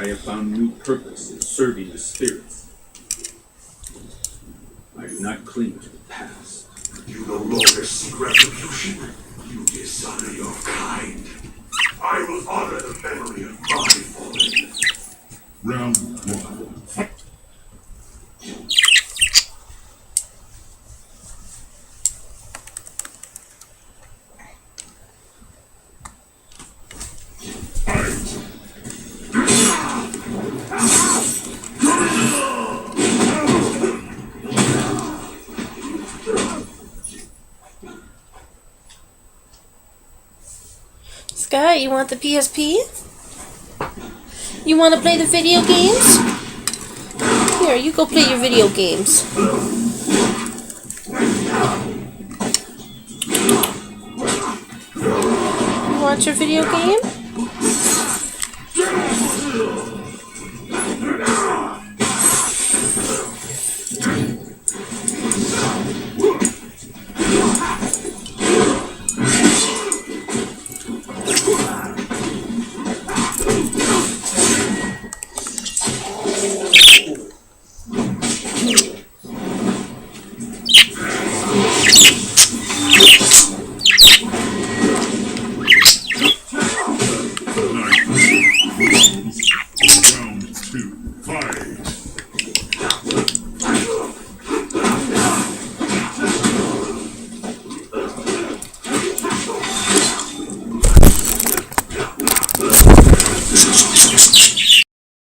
I have found new purpose in serving the spirits. I do not cling to the past. You no longer seek retribution. You dishonor your kind. I will honor the memory of my fallen. Round 1. Sky, you want the PSP? You want to play the video games? Here, you go play your video games. You want your video game?